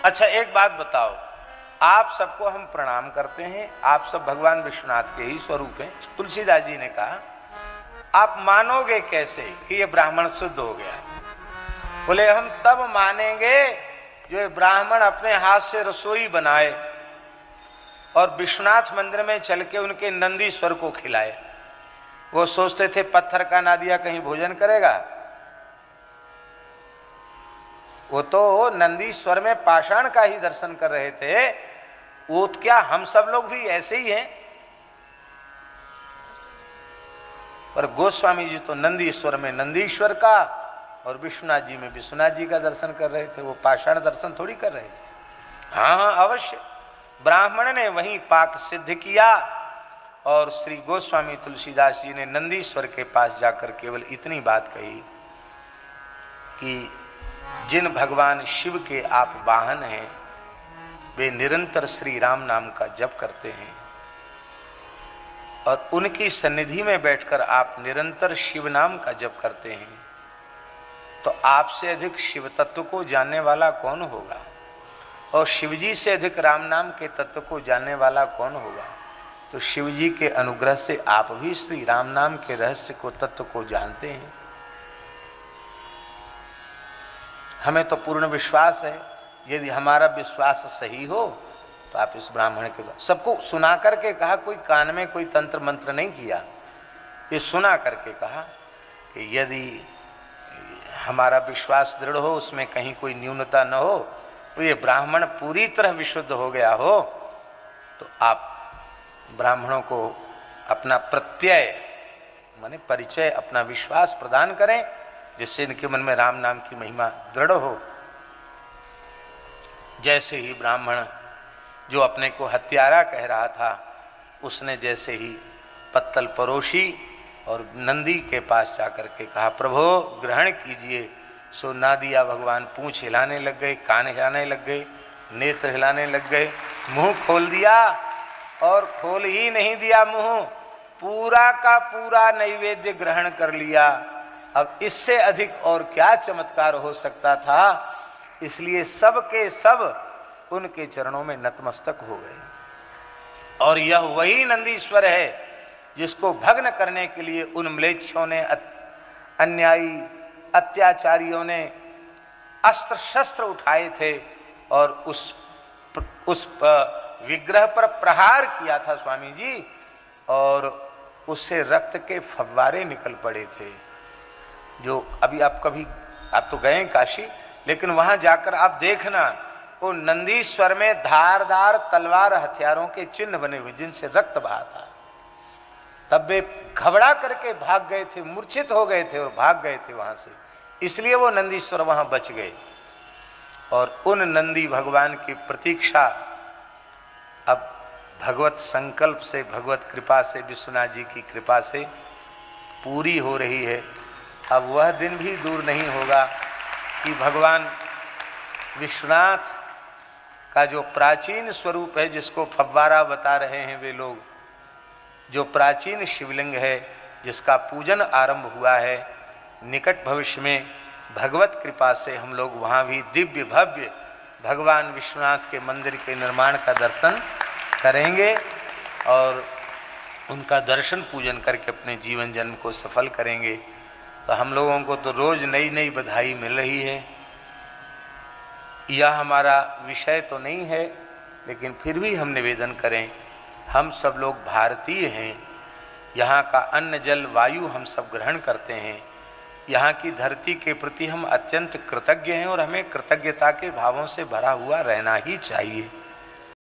अच्छा एक बात बताओ, आप सबको हम प्रणाम करते हैं, आप सब भगवान विश्वनाथ के ही स्वरूप हैं। तुलसीदास जी ने कहा आप मानोगे कैसे कि ये ब्राह्मण शुद्ध हो गया? बोले हम तब मानेंगे जो ये ब्राह्मण अपने हाथ से रसोई बनाए और विश्वनाथ मंदिर में चल के उनके नंदीश्वर को खिलाए। वो सोचते थे पत्थर का नादिया कहीं भोजन करेगा, वो तो नंदीश्वर में पाषाण का ही दर्शन कर रहे थे। वो क्या हम सब लोग भी ऐसे ही हैं? पर गोस्वामी जी तो नंदीश्वर में नंदीश्वर का और विश्वनाथ जी में विश्वनाथ जी का दर्शन कर रहे थे, वो पाषाण दर्शन थोड़ी कर रहे थे। हाँ हाँ अवश्य, ब्राह्मण ने वहीं पाक सिद्ध किया और श्री गोस्वामी तुलसीदास जी ने नंदीश्वर के पास जाकर केवल इतनी बात कही कि जिन भगवान शिव के आप वाहन हैं वे निरंतर श्री राम नाम का जप करते हैं और उनकी सन्निधि में बैठकर आप निरंतर शिव नाम का जप करते हैं, तो आपसे अधिक शिव तत्व को जानने वाला कौन होगा? और शिवजी से अधिक राम नाम के तत्व को जानने वाला कौन होगा? तो शिवजी के अनुग्रह से आप भी श्री राम नाम के रहस्य को, तत्व को जानते हैं। हमें तो पूर्ण विश्वास है, यदि हमारा विश्वास सही हो तो आप इस ब्राह्मण के सबको सुना करके कहा, कोई कान में कोई तंत्र मंत्र नहीं किया, ये सुना करके कहा कि यदि हमारा विश्वास दृढ़ हो, उसमें कहीं कोई न्यूनता न हो, तो ये ब्राह्मण पूरी तरह विशुद्ध हो गया हो, तो आप ब्राह्मणों को अपना प्रत्यय माने परिचय, अपना विश्वास प्रदान करें, जिससे इनके मन में राम नाम की महिमा दृढ़ हो। जैसे ही ब्राह्मण जो अपने को हत्यारा कह रहा था, उसने जैसे ही पत्तल परोसी और नंदी के पास जाकर के कहा प्रभु ग्रहण कीजिए, सो ना दिया भगवान पूंछ हिलाने लग गए, कान हिलाने लग गए, नेत्र हिलाने लग गए, मुंह खोल दिया और खोल ही नहीं दिया मुंह, पूरा का पूरा नैवेद्य ग्रहण कर लिया। अब इससे अधिक और क्या चमत्कार हो सकता था? इसलिए सब के सब उनके चरणों में नतमस्तक हो गए। और यह वही नंदीश्वर है जिसको भग्न करने के लिए उन म्लेच्छों ने, अन्यायी अत्याचारियों ने अस्त्र शस्त्र उठाए थे और उस विग्रह पर प्रहार किया था स्वामी जी, और उससे रक्त के फव्वारे निकल पड़े थे। जो अभी आप तो गए काशी, लेकिन वहां जाकर आप देखना, वो नंदीश्वर में धारदार तलवार हथियारों के चिन्ह बने हुए जिनसे रक्त बहा था। तब वे घबरा करके भाग गए थे, मूर्छित हो गए थे और भाग गए थे वहां से, इसलिए वो नंदीश्वर वहां बच गए। और उन नंदी भगवान की प्रतीक्षा अब भगवत संकल्प से, भगवत कृपा से, विश्वनाथ जी की कृपा से पूरी हो रही है। अब वह दिन भी दूर नहीं होगा कि भगवान विश्वनाथ का जो प्राचीन स्वरूप है, जिसको फव्वारा बता रहे हैं वे लोग, जो प्राचीन शिवलिंग है जिसका पूजन आरंभ हुआ है, निकट भविष्य में भगवत कृपा से हम लोग वहाँ भी दिव्य भव्य भगवान विश्वनाथ के मंदिर के निर्माण का दर्शन करेंगे और उनका दर्शन पूजन करके अपने जीवन जन्म को सफल करेंगे। तो हम लोगों को तो रोज़ नई नई बधाई मिल रही है। यह हमारा विषय तो नहीं है, लेकिन फिर भी हम निवेदन करें, हम सब लोग भारतीय हैं, यहाँ का अन्न जल वायु हम सब ग्रहण करते हैं, यहाँ की धरती के प्रति हम अत्यंत कृतज्ञ हैं और हमें कृतज्ञता के भावों से भरा हुआ रहना ही चाहिए।